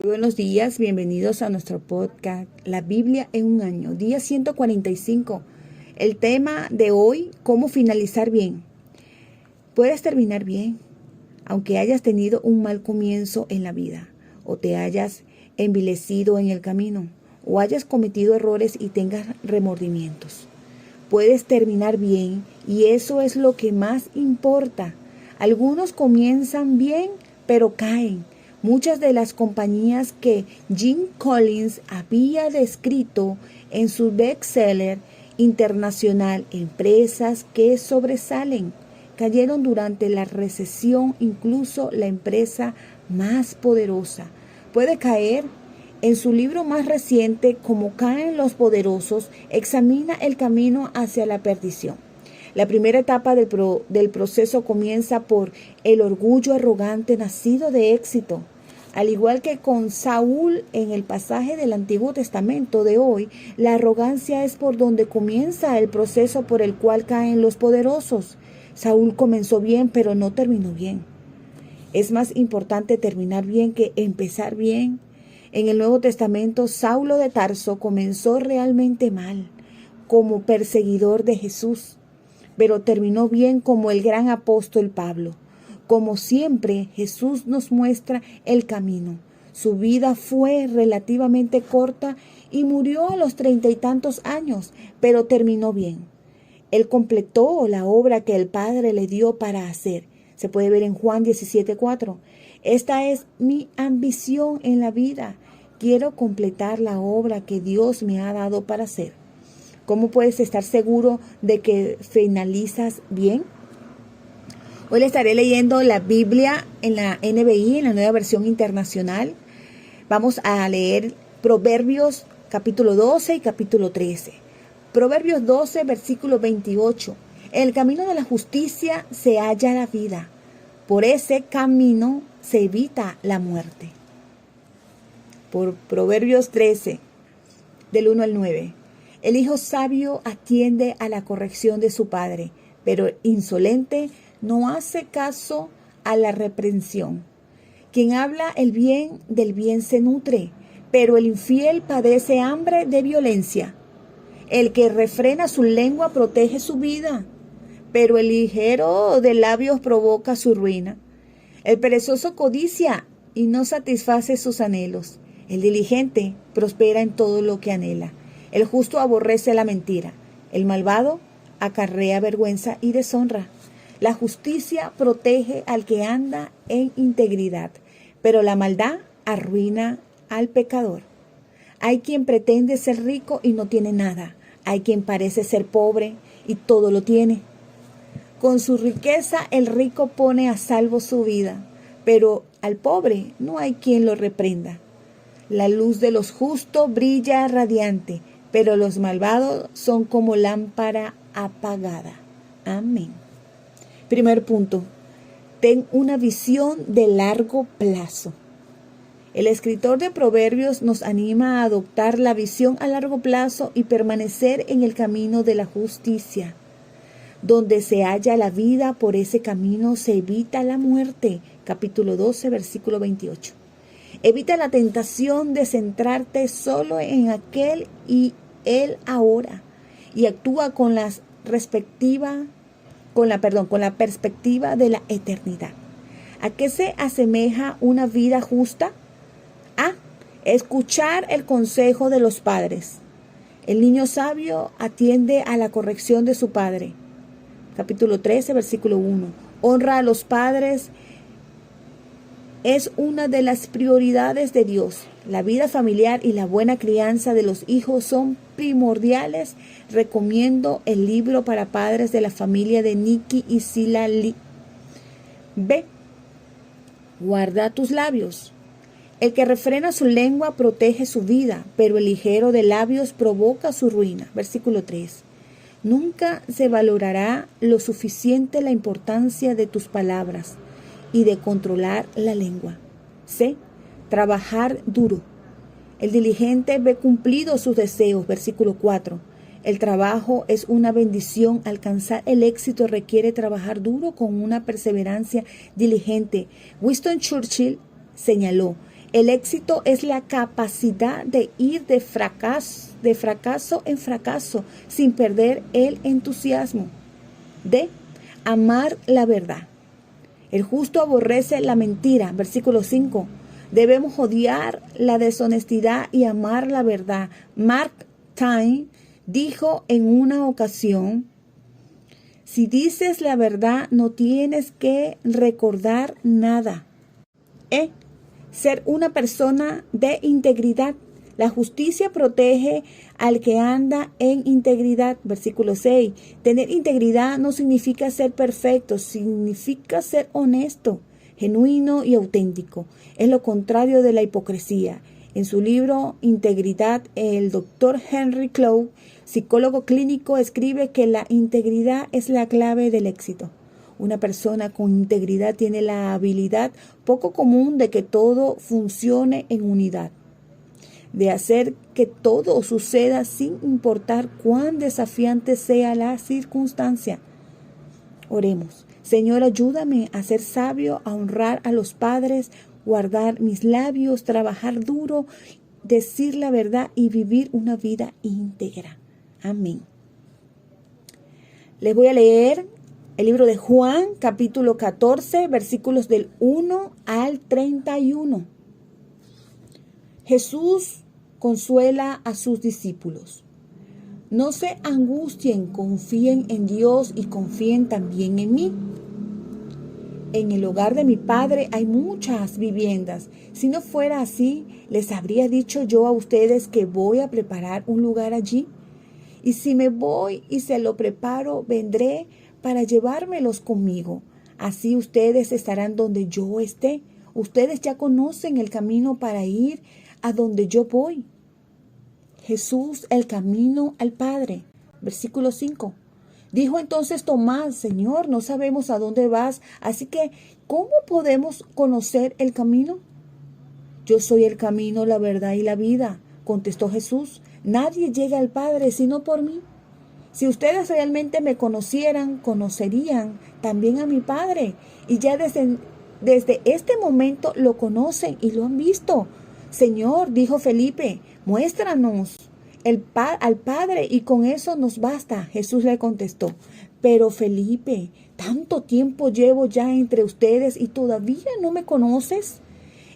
Buenos días, bienvenidos a nuestro podcast La Biblia en un año, día 145. El tema de hoy, cómo finalizar bien. Puedes terminar bien, aunque hayas tenido un mal comienzo en la vida, o te hayas envilecido en el camino, o hayas cometido errores y tengas remordimientos. Puedes terminar bien y eso es lo que más importa. Algunos comienzan bien, pero caen. Muchas de las compañías que Jim Collins había descrito en su bestseller internacional, empresas que sobresalen, cayeron durante la recesión. Incluso la empresa más poderosa puede caer. En su libro más reciente, Cómo caen los poderosos, examina el camino hacia la perdición. La primera etapa del proceso comienza por el orgullo arrogante nacido de éxito. Al igual que con Saúl en el pasaje del Antiguo Testamento de hoy, la arrogancia es por donde comienza el proceso por el cual caen los poderosos. Saúl comenzó bien, pero no terminó bien. Es más importante terminar bien que empezar bien. En el Nuevo Testamento, Saulo de Tarso comenzó realmente mal, como perseguidor de Jesús, pero terminó bien como el gran apóstol Pablo. Como siempre, Jesús nos muestra el camino. Su vida fue relativamente corta y murió a los 30 y tantos años, pero terminó bien. Él completó la obra que el Padre le dio para hacer. Se puede ver en Juan 17:4. Esta es mi ambición en la vida. Quiero completar la obra que Dios me ha dado para hacer. ¿Cómo puedes estar seguro de que finalizas bien? Hoy le estaré leyendo la Biblia en la NBI, en la Nueva Versión Internacional. Vamos a leer Proverbios capítulo 12 y capítulo 13. Proverbios 12, versículo 28. En el camino de la justicia se halla la vida. Por ese camino se evita la muerte. Por Proverbios 13, del 1 al 9. El hijo sabio atiende a la corrección de su padre, pero el insolente no hace caso a la reprensión. Quien habla el bien, del bien se nutre, pero el infiel padece hambre de violencia. El que refrena su lengua protege su vida, pero el ligero de labios provoca su ruina. El perezoso codicia y no satisface sus anhelos. El diligente prospera en todo lo que anhela. El justo aborrece la mentira. El malvado acarrea vergüenza y deshonra. La justicia protege al que anda en integridad, pero la maldad arruina al pecador. Hay quien pretende ser rico y no tiene nada. Hay quien parece ser pobre y todo lo tiene. Con su riqueza el rico pone a salvo su vida, pero al pobre no hay quien lo reprenda. La luz de los justos brilla radiante, pero los malvados son como lámpara apagada. Amén. Primer punto, ten una visión de largo plazo. El escritor de Proverbios nos anima a adoptar la visión a largo plazo y permanecer en el camino de la justicia. Donde se halla la vida, por ese camino se evita la muerte. Capítulo 12, versículo 28. Evita la tentación de centrarte solo en aquel y el ahora y actúa con la perspectiva de la eternidad. ¿A qué se asemeja una vida justa? A escuchar el consejo de los padres. El niño sabio atiende a la corrección de su padre. Capítulo 13, versículo 1. Honra a los padres es una de las prioridades de Dios. La vida familiar y la buena crianza de los hijos son primordiales. Recomiendo el libro para padres de la familia de Nikki y Sila Lee. B. Guarda tus labios. El que refrena su lengua protege su vida, pero el ligero de labios provoca su ruina. Versículo 3. Nunca se valorará lo suficiente la importancia de tus palabras y de controlar la lengua. C. Trabajar duro. El diligente ve cumplidos sus deseos. Versículo 4. El trabajo es una bendición. Alcanzar el éxito requiere trabajar duro con una perseverancia diligente. Winston Churchill señaló: El éxito es la capacidad de ir de fracaso en fracaso sin perder el entusiasmo. D. Amar la verdad. El justo aborrece la mentira. Versículo 5. Debemos odiar la deshonestidad y amar la verdad. Mark Twain dijo en una ocasión: si dices la verdad, no tienes que recordar nada. Ser una persona de integridad. La justicia protege al que anda en integridad. Versículo 6. Tener integridad no significa ser perfecto, significa ser honesto, genuino y auténtico. Es lo contrario de la hipocresía. En su libro Integridad, el doctor Henry Cloud, psicólogo clínico, escribe que la integridad es la clave del éxito. Una persona con integridad tiene la habilidad poco común de que todo funcione en unidad, de hacer que todo suceda sin importar cuán desafiante sea la circunstancia. Oremos. Señor, ayúdame a ser sabio, a honrar a los padres, guardar mis labios, trabajar duro, decir la verdad y vivir una vida íntegra. Amén. Les voy a leer el libro de Juan, capítulo 14, versículos del 1 al 31. Jesús consuela a sus discípulos. No se angustien, confíen en Dios y confíen también en mí. En el hogar de mi Padre hay muchas viviendas. Si no fuera así, les habría dicho yo a ustedes que voy a preparar un lugar allí. Y si me voy y se lo preparo, vendré para llevármelos conmigo. Así ustedes estarán donde yo esté. Ustedes ya conocen el camino para ir a donde yo voy. Jesús, el camino al Padre. Versículo 5. Dijo entonces Tomás: Señor, no sabemos a dónde vas, así que ¿cómo podemos conocer el camino? Yo soy el camino, la verdad y la vida, contestó Jesús. Nadie llega al Padre sino por mí. Si ustedes realmente me conocieran, conocerían también a mi Padre. Y ya desde este momento lo conocen y lo han visto. Señor, dijo Felipe, muéstranos al Padre y con eso nos basta. Jesús le contestó: pero Felipe, tanto tiempo llevo ya entre ustedes y todavía no me conoces.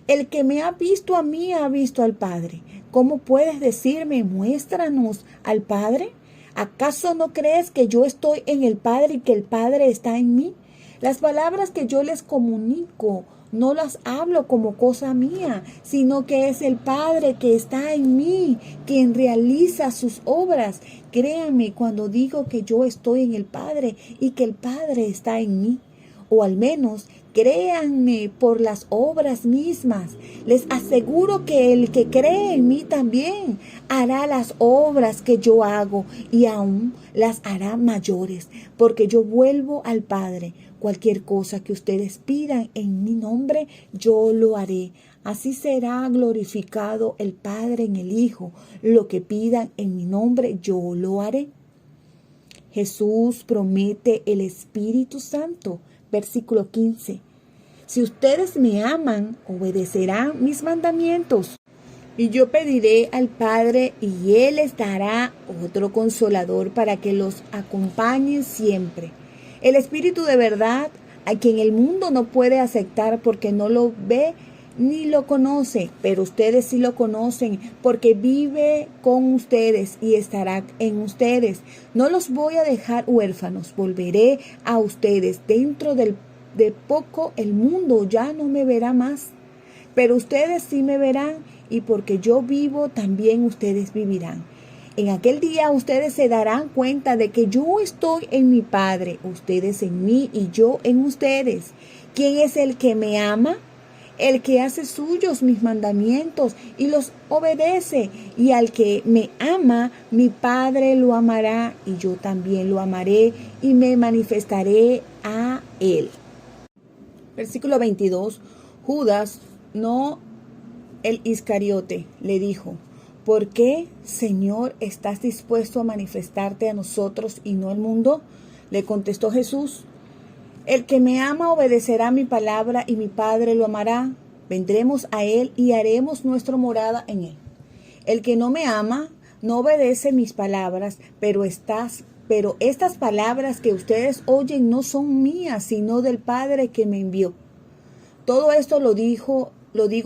El que me ha visto a mí ha visto al Padre. ¿Cómo puedes decirme, muéstranos al Padre? ¿Acaso no crees que yo estoy en el Padre y que el Padre está en mí? Las palabras que yo les comunico no las hablo como cosa mía, sino que es el Padre que está en mí, quien realiza sus obras. Créanme cuando digo que yo estoy en el Padre y que el Padre está en mí. O al menos créanme por las obras mismas. Les aseguro que el que cree en mí también hará las obras que yo hago y aún las hará mayores, porque yo vuelvo al Padre. Cualquier cosa que ustedes pidan en mi nombre, yo lo haré. Así será glorificado el Padre en el Hijo. Lo que pidan en mi nombre, yo lo haré. Jesús promete el Espíritu Santo. Versículo 15. Si ustedes me aman, obedecerán mis mandamientos. Y yo pediré al Padre y Él les dará otro consolador para que los acompañe siempre. El Espíritu de verdad, a quien el mundo no puede aceptar porque no lo ve ni lo conoce, pero ustedes sí lo conocen porque vive con ustedes y estará en ustedes. No los voy a dejar huérfanos, volveré a ustedes. Dentro de poco el mundo ya no me verá más, pero ustedes sí me verán, y porque yo vivo también ustedes vivirán. En aquel día ustedes se darán cuenta de que yo estoy en mi Padre, ustedes en mí y yo en ustedes. ¿Quién es el que me ama? El que hace suyos mis mandamientos y los obedece. Y al que me ama, mi Padre lo amará y yo también lo amaré y me manifestaré a él. Versículo 22. Judas, no el Iscariote, le dijo: ¿por qué, Señor, estás dispuesto a manifestarte a nosotros y no al mundo? Le contestó Jesús: el que me ama obedecerá mi palabra y mi Padre lo amará Vendremos a Él y haremos nuestra morada en Él. El que no me ama no obedece mis palabras, pero estas palabras que ustedes oyen no son mías, sino del Padre que me envió. Todo esto lo digo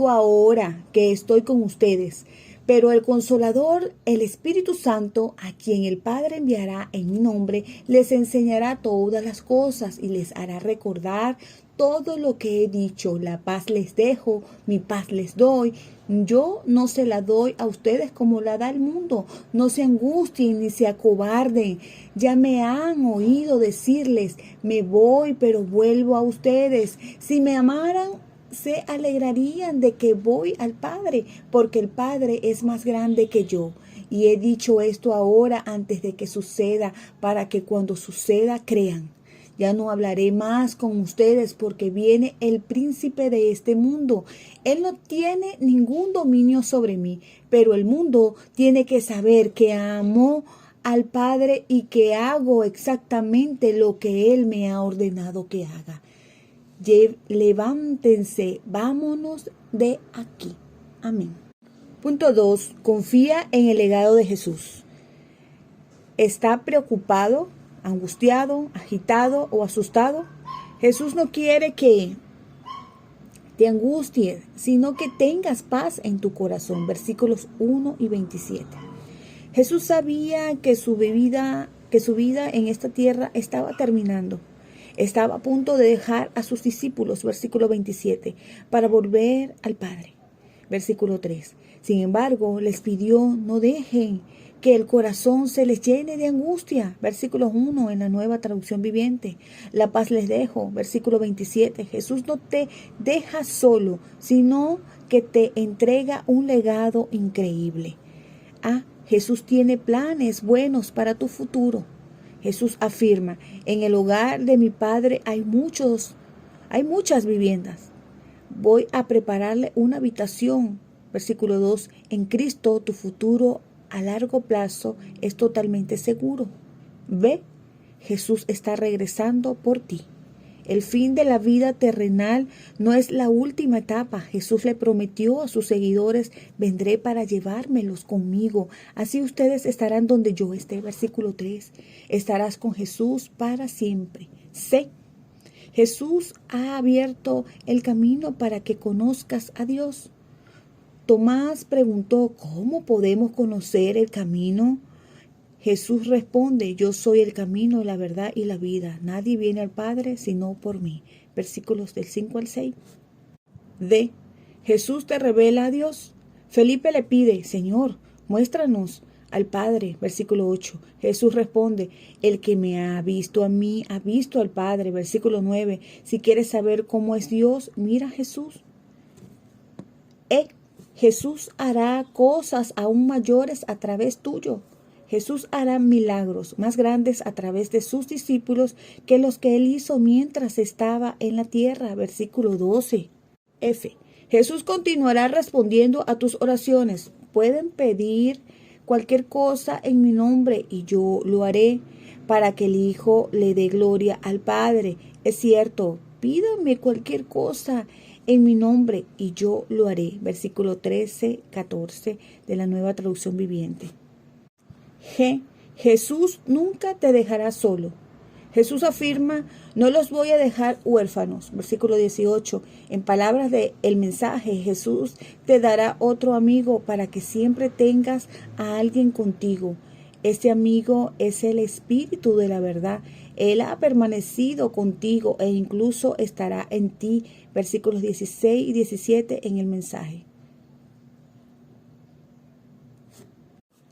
ahora que estoy con ustedes. Pero el Consolador, el Espíritu Santo, a quien el Padre enviará en mi nombre, les enseñará todas las cosas y les hará recordar todo lo que he dicho. La paz les dejo, mi paz les doy. Yo no se la doy a ustedes como la da el mundo. No se angustien ni se acobarden. Ya me han oído decirles, me voy, pero vuelvo a ustedes. Si me amaran, se alegrarían de que voy al Padre, porque el Padre es más grande que yo. Y he dicho esto ahora antes de que suceda, para que cuando suceda crean. Ya no hablaré más con ustedes porque viene el príncipe de este mundo. Él no tiene ningún dominio sobre mí, pero el mundo tiene que saber que amo al Padre y que hago exactamente lo que Él me ha ordenado que haga. Levántense, vámonos de aquí. Amén. Punto 2. Confía en el legado de Jesús. ¿Está preocupado, angustiado, agitado o asustado? Jesús no quiere que te angusties, sino que tengas paz en tu corazón. Versículos 1 y 27. Jesús sabía que su vida en esta tierra estaba terminando. Estaba a punto de dejar a sus discípulos, versículo 27, para volver al Padre. Versículo 3. Sin embargo, les pidió, no dejen que el corazón se les llene de angustia. Versículo 1 en la Nueva Traducción Viviente. La paz les dejo. Versículo 27. Jesús no te deja solo, sino que te entrega un legado increíble. Jesús tiene planes buenos para tu futuro. Jesús afirma, en el hogar de mi Padre hay muchas viviendas. Voy a prepararle una habitación. Versículo 2, en Cristo tu futuro a largo plazo es totalmente seguro. Ve, Jesús está regresando por ti. El fin de la vida terrenal no es la última etapa. Jesús le prometió a sus seguidores, vendré para llevármelos conmigo. Así ustedes estarán donde yo esté. Versículo 3. Estarás con Jesús para siempre. C. Jesús ha abierto el camino para que conozcas a Dios. Tomás preguntó, ¿cómo podemos conocer el camino? Jesús responde, yo soy el camino, la verdad y la vida. Nadie viene al Padre sino por mí. Versículos del 5 al 6. D. Jesús te revela a Dios. Felipe le pide, Señor, muéstranos al Padre. Versículo 8. Jesús responde, el que me ha visto a mí, ha visto al Padre. Versículo 9. Si quieres saber cómo es Dios, mira a Jesús. E. Jesús hará cosas aún mayores a través tuyo. Jesús hará milagros más grandes a través de sus discípulos que los que él hizo mientras estaba en la tierra. Versículo 12. F. Jesús continuará respondiendo a tus oraciones. Pueden pedir cualquier cosa en mi nombre y yo lo haré para que el Hijo le dé gloria al Padre. Es cierto, pídame cualquier cosa en mi nombre y yo lo haré. Versículo 13, 14 de la Nueva Traducción Viviente. G. Jesús nunca te dejará solo. Jesús afirma, no los voy a dejar huérfanos. Versículo 18. En palabras del mensaje, Jesús te dará otro amigo para que siempre tengas a alguien contigo. Este amigo es el Espíritu de la verdad. Él ha permanecido contigo e incluso estará en ti. Versículos 16 y 17 en el mensaje.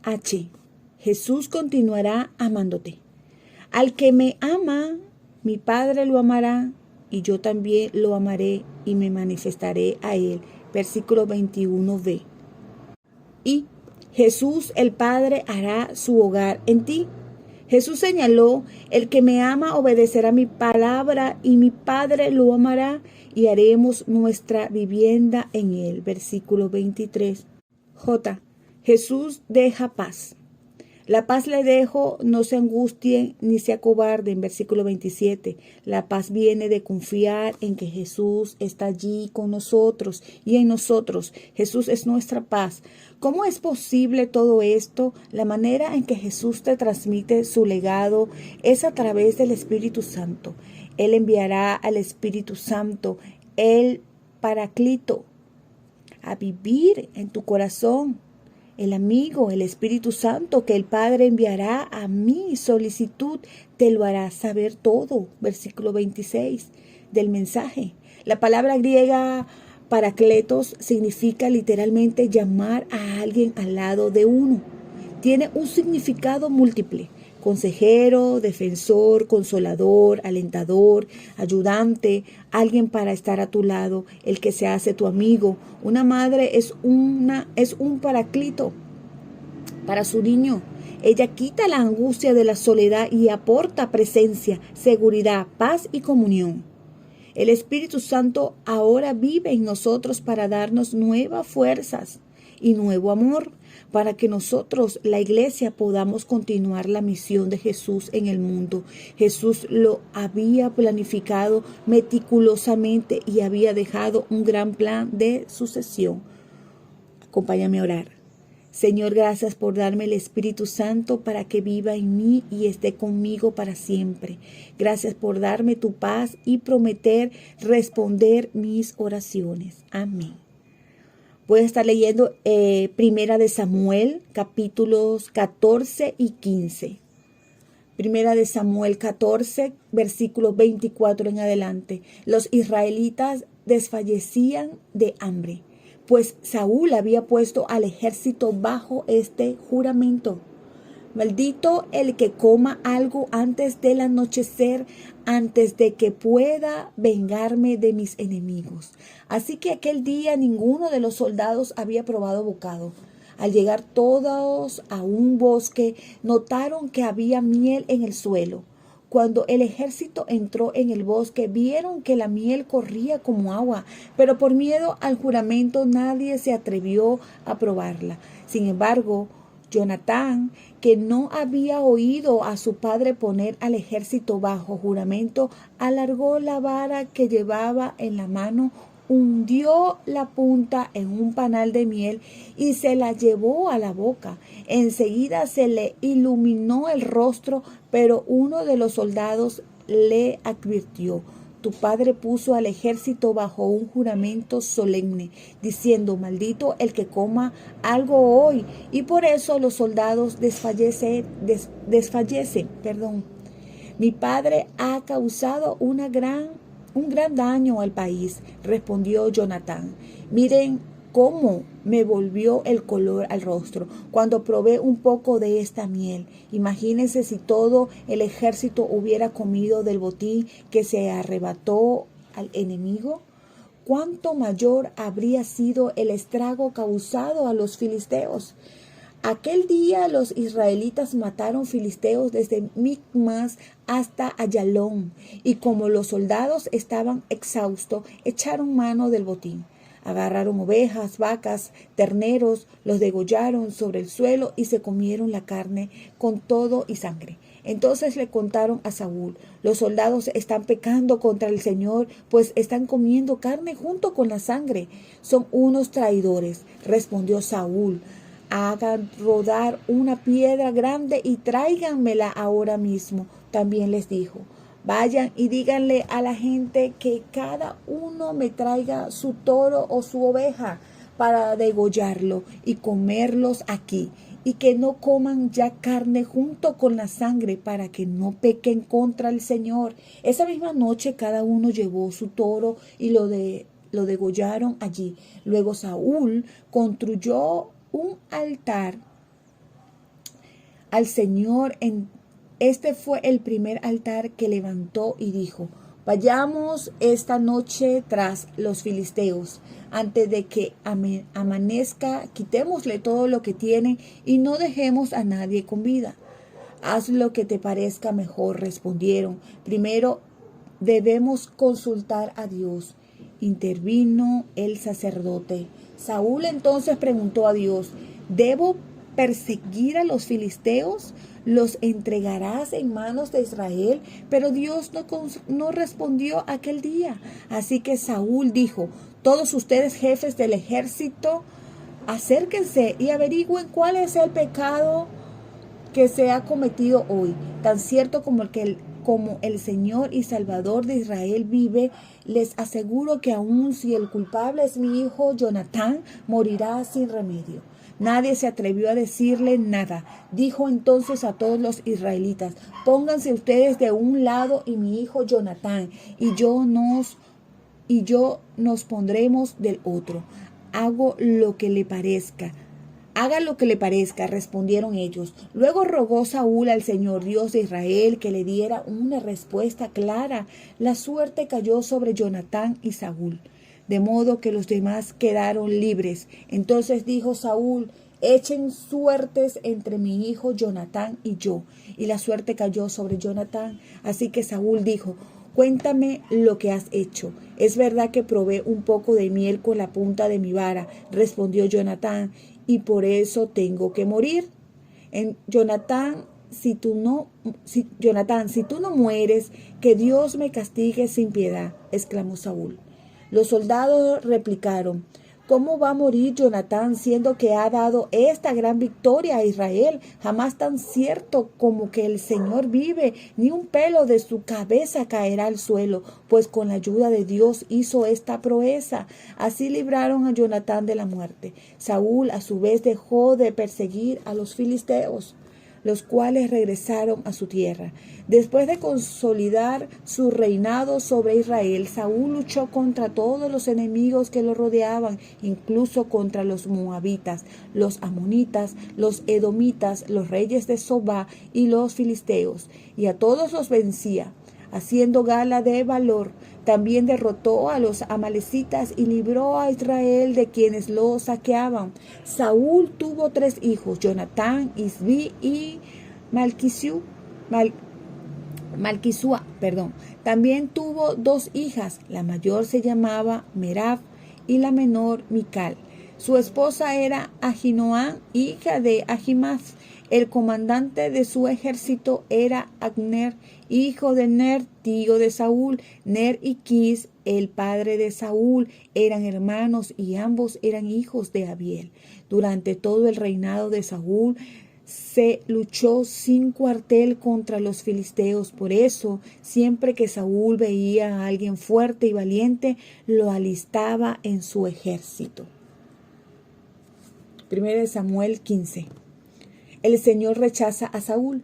H. Jesús continuará amándote. Al que me ama, mi Padre lo amará y yo también lo amaré y me manifestaré a él. Versículo 21b. Y Jesús el Padre hará su hogar en ti. Jesús señaló, el que me ama obedecerá mi palabra y mi Padre lo amará y haremos nuestra vivienda en él. Versículo 23. J. Jesús deja paz. La paz le dejo, no se angustien ni se acobarden. Versículo 27. La paz viene de confiar en que Jesús está allí con nosotros y en nosotros. Jesús es nuestra paz. ¿Cómo es posible todo esto? La manera en que Jesús te transmite su legado es a través del Espíritu Santo. Él enviará al Espíritu Santo, el Paraclito, a vivir en tu corazón. El amigo, el Espíritu Santo que el Padre enviará a mi solicitud, te lo hará saber todo. Versículo 26 del mensaje. La palabra griega paracletos significa literalmente llamar a alguien al lado de uno. Tiene un significado múltiple: consejero, defensor, consolador, alentador, ayudante, alguien para estar a tu lado, el que se hace tu amigo. Una madre es un paraclito para su niño. Ella quita la angustia de la soledad y aporta presencia, seguridad, paz y comunión. El Espíritu Santo ahora vive en nosotros para darnos nuevas fuerzas y nuevo amor, para que nosotros, la iglesia, podamos continuar la misión de Jesús en el mundo. Jesús lo había planificado meticulosamente y había dejado un gran plan de sucesión. Acompáñame a orar. Señor, gracias por darme el Espíritu Santo para que viva en mí y esté conmigo para siempre. Gracias por darme tu paz y prometer responder mis oraciones. Amén. Voy a estar leyendo Primera de Samuel, capítulos 14 y 15. Primera de Samuel 14, versículos 24 en adelante. Los israelitas desfallecían de hambre, pues Saúl había puesto al ejército bajo este juramento: maldito el que coma algo antes del anochecer, antes de que pueda vengarme de mis enemigos. Así que aquel día ninguno de los soldados había probado bocado. Al llegar todos a un bosque, notaron que había miel en el suelo. Cuando el ejército entró en el bosque, vieron que la miel corría como agua, pero por miedo al juramento nadie se atrevió a probarla. Sin embargo, Jonatán, que no había oído a su padre poner al ejército bajo juramento, alargó la vara que llevaba en la mano, hundió la punta en un panal de miel y se la llevó a la boca. Enseguida se le iluminó el rostro, pero uno de los soldados le advirtió: tu padre puso al ejército bajo un juramento solemne, diciendo: maldito el que coma algo hoy. Y por eso los soldados desfallecen. Mi padre ha causado un gran daño al país, respondió Jonatán. Miren cómo me volvió el color al rostro cuando probé un poco de esta miel. Imagínense si todo el ejército hubiera comido del botín que se arrebató al enemigo. ¿Cuánto mayor habría sido el estrago causado a los filisteos? Aquel día los israelitas mataron filisteos desde Micmas hasta Ayalón, y como los soldados estaban exhaustos, echaron mano del botín. Agarraron ovejas, vacas, terneros, los degollaron sobre el suelo y se comieron la carne con todo y sangre. Entonces le contaron a Saúl: los soldados están pecando contra el Señor, pues están comiendo carne junto con la sangre. Son unos traidores. Respondió Saúl: hagan rodar una piedra grande y tráiganmela ahora mismo. También les dijo: vayan y díganle a la gente que cada uno me traiga su toro o su oveja para degollarlo y comerlos aquí, y que no coman ya carne junto con la sangre, para que no pequen contra el Señor. Esa misma noche cada uno llevó su toro y lo degollaron allí. Luego Saúl construyó un altar al Señor. Este fue el primer altar que levantó y dijo: vayamos esta noche tras los filisteos. Antes de que amanezca, quitémosle todo lo que tienen y no dejemos a nadie con vida. Haz lo que te parezca mejor, respondieron. Primero debemos consultar a Dios. Intervino el sacerdote. Saúl entonces preguntó a Dios: ¿debo perseguir a los filisteos? ¿Los entregarás en manos de Israel? Pero Dios no respondió aquel día. Así que Saúl dijo: todos ustedes, jefes del ejército, acérquense y averigüen cuál es el pecado que se ha cometido hoy. Tan cierto como el Señor y Salvador de Israel vive, les aseguro que aun si el culpable es mi hijo Jonatán, morirá sin remedio. Nadie se atrevió a decirle nada. Dijo entonces a todos los israelitas: pónganse ustedes de un lado y mi hijo Jonatán y yo nos pondremos del otro. Haga lo que le parezca, respondieron ellos. Luego rogó Saúl al Señor Dios de Israel que le diera una respuesta clara. La suerte cayó sobre Jonatán y Saúl, de modo que los demás quedaron libres. Entonces dijo Saúl: echen suertes entre mi hijo Jonatán y yo. Y la suerte cayó sobre Jonatán. Así que Saúl dijo: cuéntame lo que has hecho. Es verdad que probé un poco de miel con la punta de mi vara, respondió Jonatán, y por eso tengo que morir. Jonatán, si tú no mueres, que Dios me castigue sin piedad, exclamó Saúl. Los soldados replicaron: ¿cómo va a morir Jonatán siendo que ha dado esta gran victoria a Israel? Jamás, tan cierto como que el Señor vive, ni un pelo de su cabeza caerá al suelo, pues con la ayuda de Dios hizo esta proeza. Así libraron a Jonatán de la muerte. Saúl a su vez dejó de perseguir a los filisteos, los cuales regresaron a su tierra. Después de consolidar su reinado sobre Israel, Saúl luchó contra todos los enemigos que lo rodeaban, incluso contra los moabitas, los amonitas, los edomitas, los reyes de Sobá y los filisteos, y a todos los vencía, haciendo gala de valor. También derrotó a los amalecitas y libró a Israel de quienes lo saqueaban. Saúl tuvo 3 hijos: Jonatán, Isbi y Malquisúa. También tuvo 2 hijas. La mayor se llamaba Merab y la menor Mical. Su esposa era Ahinoam, hija de Ahimaaz. El comandante de su ejército era Abner, hijo de Ner, tío de Saúl. Ner y Quis, el padre de Saúl, eran hermanos y ambos eran hijos de Abiel. Durante todo el reinado de Saúl se luchó sin cuartel contra los filisteos. Por eso, siempre que Saúl veía a alguien fuerte y valiente, lo alistaba en su ejército. 1 Samuel 15. El Señor rechaza a Saúl.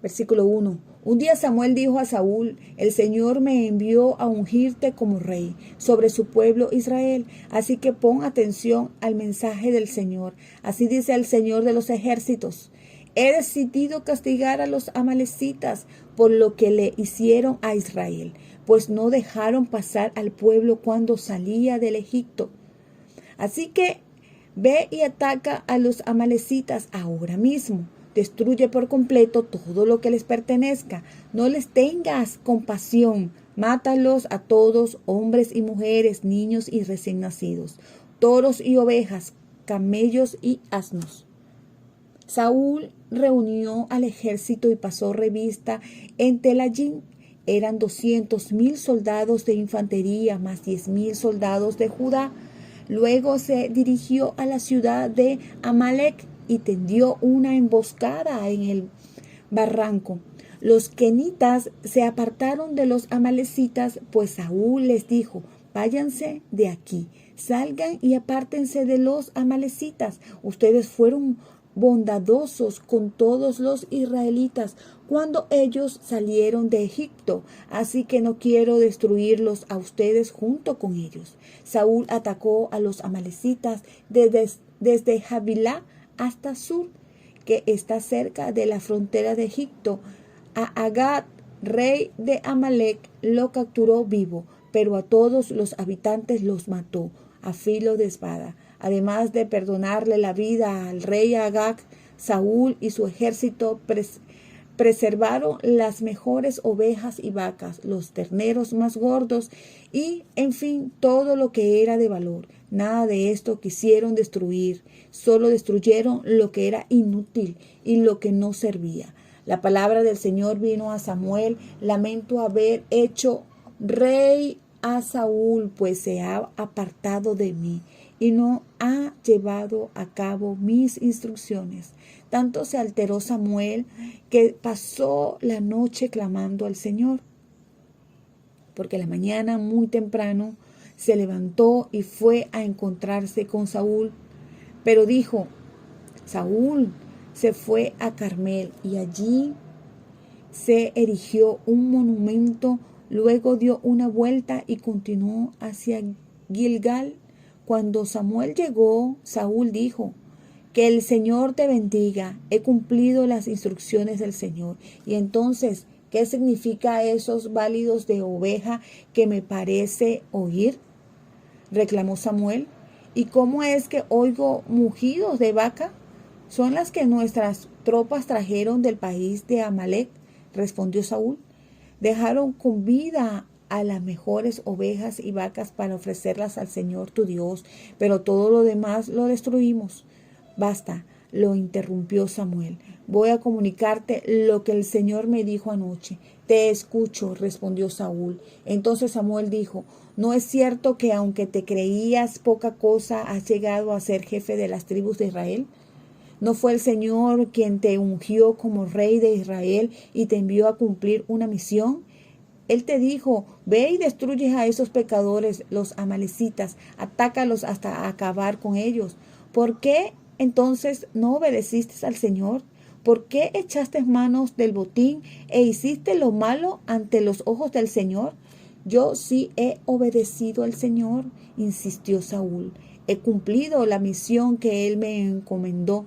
Versículo 1. Un día Samuel dijo a Saúl: el Señor me envió a ungirte como rey sobre su pueblo Israel. Así que pon atención al mensaje del Señor. Así dice el Señor de los ejércitos: he decidido castigar a los amalecitas por lo que le hicieron a Israel, pues no dejaron pasar al pueblo cuando salía del Egipto. Así que ve y ataca a los amalecitas ahora mismo. Destruye por completo todo lo que les pertenezca. No les tengas compasión. Mátalos a todos, hombres y mujeres, niños y recién nacidos, toros y ovejas, camellos y asnos. Saúl reunió al ejército y pasó revista en Telayín. Eran 200,000 soldados de infantería, más 10,000 soldados de Judá. Luego se dirigió a la ciudad de Amalec y tendió una emboscada en el barranco. Los kenitas se apartaron de los amalecitas, pues Saúl les dijo: váyanse de aquí, salgan y apártense de los amalecitas. Ustedes fueron bondadosos con todos los israelitas cuando ellos salieron de Egipto, así que no quiero destruirlos a ustedes junto con ellos. Saúl atacó a los amalecitas desde Havilá hasta Sur, que está cerca de la frontera de Egipto. A Agag, rey de Amalec, lo capturó vivo, pero a todos los habitantes los mató a filo de espada. Además de perdonarle la vida al rey Agag, Saúl y su ejército preservaron las mejores ovejas y vacas, los terneros más gordos y, en fin, todo lo que era de valor. Nada de esto quisieron destruir, solo destruyeron lo que era inútil y lo que no servía. La palabra del Señor vino a Samuel: lamento haber hecho rey a Saúl, pues se ha apartado de mí y no ha llevado a cabo mis instrucciones. Tanto se alteró Samuel que pasó la noche clamando al Señor. Porque la mañana muy temprano se levantó y fue a encontrarse con Saúl. Pero dijo: Saúl se fue a Carmel y allí se erigió un monumento. Luego dio una vuelta y continuó hacia Gilgal. Cuando Samuel llegó, Saúl dijo: que el Señor te bendiga, he cumplido las instrucciones del Señor. Y entonces, ¿qué significa esos balidos de oveja que me parece oír?, reclamó Samuel. ¿Y cómo es que oigo mugidos de vaca? Son las que nuestras tropas trajeron del país de Amalec, respondió Saúl. Dejaron con vida a las mejores ovejas y vacas para ofrecerlas al Señor tu Dios, pero todo lo demás lo destruimos. Basta, lo interrumpió Samuel. Voy a comunicarte lo que el Señor me dijo anoche. Te escucho, respondió Saúl. Entonces Samuel dijo: ¿no es cierto que aunque te creías poca cosa, has llegado a ser jefe de las tribus de Israel? ¿No fue el Señor quien te ungió como rey de Israel y te envió a cumplir una misión? Él te dijo: ve y destruye a esos pecadores, los amalecitas, atácalos hasta acabar con ellos. ¿Por qué entonces no obedeciste al Señor? ¿Por qué echaste manos del botín e hiciste lo malo ante los ojos del Señor? Yo sí he obedecido al Señor, insistió Saúl. He cumplido la misión que él me encomendó.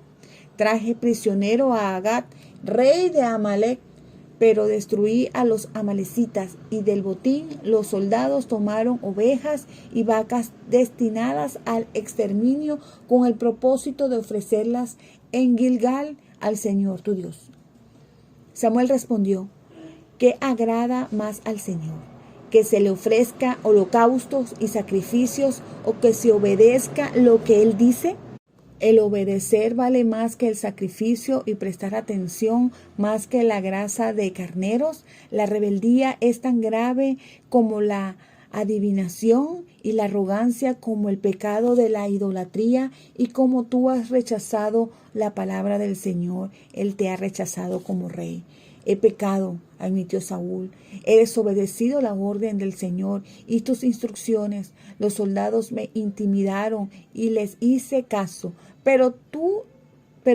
Traje prisionero a Agag, rey de Amalec, pero destruí a los amalecitas, y del botín los soldados tomaron ovejas y vacas destinadas al exterminio con el propósito de ofrecerlas en Gilgal al Señor tu Dios. Samuel respondió: ¿qué agrada más al Señor? ¿Que se le ofrezca holocaustos y sacrificios, o que se obedezca lo que Él dice? El obedecer vale más que el sacrificio y prestar atención más que la grasa de carneros. La rebeldía es tan grave como la adivinación y la arrogancia como el pecado de la idolatría. Y como tú has rechazado la palabra del Señor, Él te ha rechazado como rey. He pecado, admitió Saúl. He desobedecido la orden del Señor y tus instrucciones. Los soldados me intimidaron y les hice caso. Pero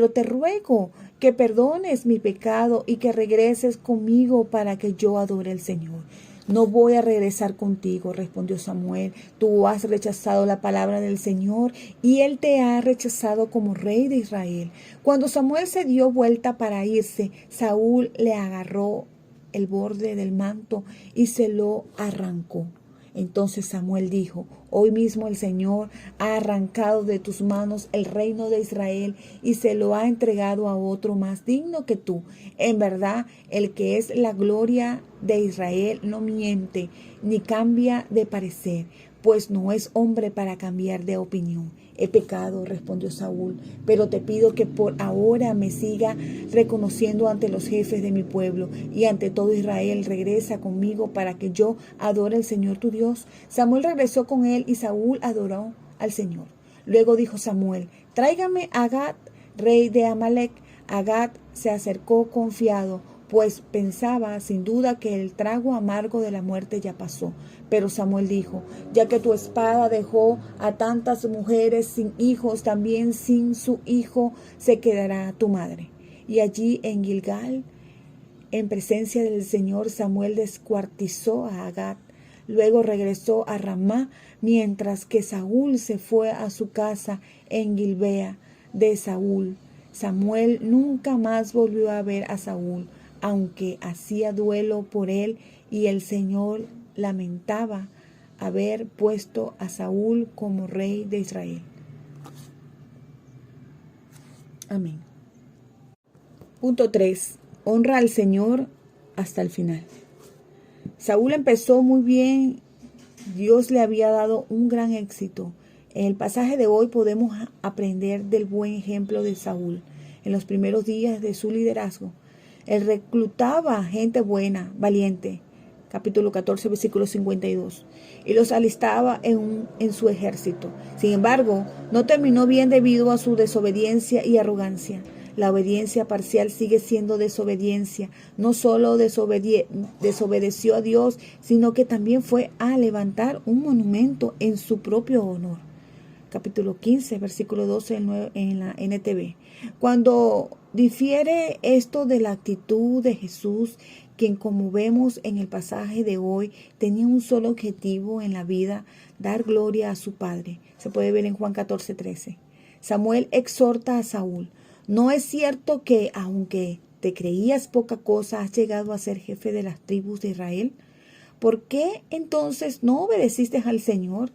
te ruego que perdones mi pecado y que regreses conmigo para que yo adore al Señor. No voy a regresar contigo, respondió Samuel. Tú has rechazado la palabra del Señor y Él te ha rechazado como rey de Israel. Cuando Samuel se dio vuelta para irse, Saúl le agarró el borde del manto y se lo arrancó. Entonces Samuel dijo: hoy mismo el Señor ha arrancado de tus manos el reino de Israel y se lo ha entregado a otro más digno que tú. En verdad, el que es la gloria de Israel no miente ni cambia de parecer, pues no es hombre para cambiar de opinión. He pecado, respondió Saúl, pero te pido que por ahora me siga reconociendo ante los jefes de mi pueblo y ante todo Israel. Regresa conmigo para que yo adore al Señor tu Dios. Samuel regresó con él y Saúl adoró al Señor. Luego dijo Samuel: tráigame a Agag, rey de Amalec. Agag se acercó confiado, pues pensaba sin duda que el trago amargo de la muerte ya pasó. Pero Samuel dijo: ya que tu espada dejó a tantas mujeres sin hijos, también sin su hijo se quedará tu madre. Y allí en Gilgal, en presencia del Señor, Samuel descuartizó a Agag. Luego regresó a Ramá, mientras que Saúl se fue a su casa en Gilbea de Saúl. Samuel nunca más volvió a ver a Saúl, aunque hacía duelo por él, y el Señor lamentaba haber puesto a Saúl como rey de Israel. Amén. Punto 3. Honra al Señor hasta el final. Saúl empezó muy bien. Dios le había dado un gran éxito En el pasaje de hoy podemos aprender del buen ejemplo de Saúl. En los primeros días de su liderazgo, él reclutaba gente buena, valiente, capítulo 14, versículo 52, y los alistaba en su ejército. Sin embargo, no terminó bien debido a su desobediencia y arrogancia. La obediencia parcial sigue siendo desobediencia. No solo desobedeció a Dios, sino que también fue a levantar un monumento en su propio honor. Capítulo 15, versículo 12 en la NTV. Cuando difiere esto de la actitud de Jesús, quien, como vemos en el pasaje de hoy, tenía un solo objetivo en la vida: dar gloria a su Padre. Se puede ver en Juan 14, 13. Samuel exhorta a Saúl: ¿no es cierto que, aunque te creías poca cosa, has llegado a ser jefe de las tribus de Israel? ¿Por qué entonces no obedeciste al Señor?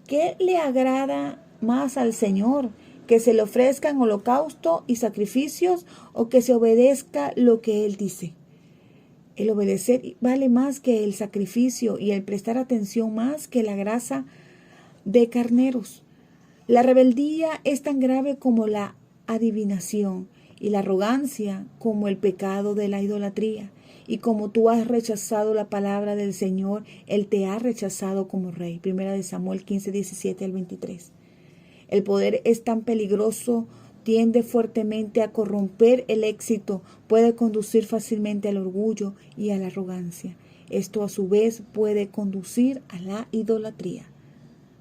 ¿Qué le agrada más al Señor? ¿Que se le ofrezcan holocausto y sacrificios, o que se obedezca lo que Él dice? El obedecer vale más que el sacrificio, y el prestar atención más que la grasa de carneros. La rebeldía es tan grave como la adivinación, y la arrogancia como el pecado de la idolatría. Y como tú has rechazado la palabra del Señor, Él te ha rechazado como rey. Primera de Samuel 15, 17 al 23. El poder es tan peligroso, tiende fuertemente a corromper el éxito, puede conducir fácilmente al orgullo y a la arrogancia. Esto a su vez puede conducir a la idolatría.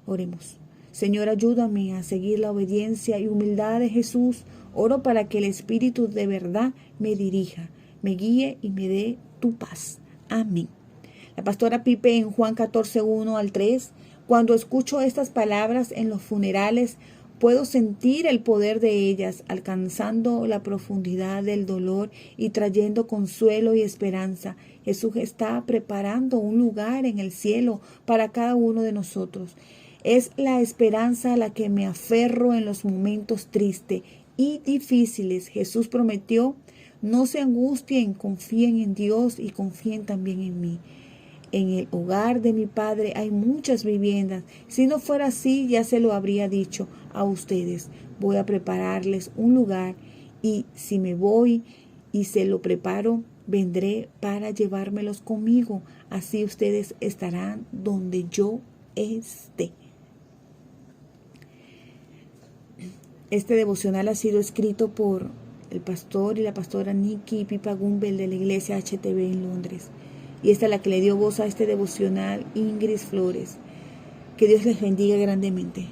Oremos. Señor, ayúdame a seguir la obediencia y humildad de Jesús. Oro para que el Espíritu de verdad me dirija, me guíe y me dé tu paz. Amén. La pastora Pipe en Juan 14, 1 al 3. Cuando escucho estas palabras en los funerales, puedo sentir el poder de ellas, alcanzando la profundidad del dolor y trayendo consuelo y esperanza. Jesús está preparando un lugar en el cielo para cada uno de nosotros. Es la esperanza a la que me aferro en los momentos tristes y difíciles. Jesús prometió: no se angustien, confíen en Dios y confíen también en mí. En el hogar de mi Padre hay muchas viviendas. Si no fuera así, ya se lo habría dicho a ustedes. Voy a prepararles un lugar, y si me voy y se lo preparo, vendré para llevármelos conmigo. Así ustedes estarán donde yo esté. Este devocional ha sido escrito por el pastor y la pastora Nikki Pipa Gumbel de la iglesia HTB en Londres. Y esta es la que le dio voz a este devocional, Ingrid Flores. Que Dios les bendiga grandemente.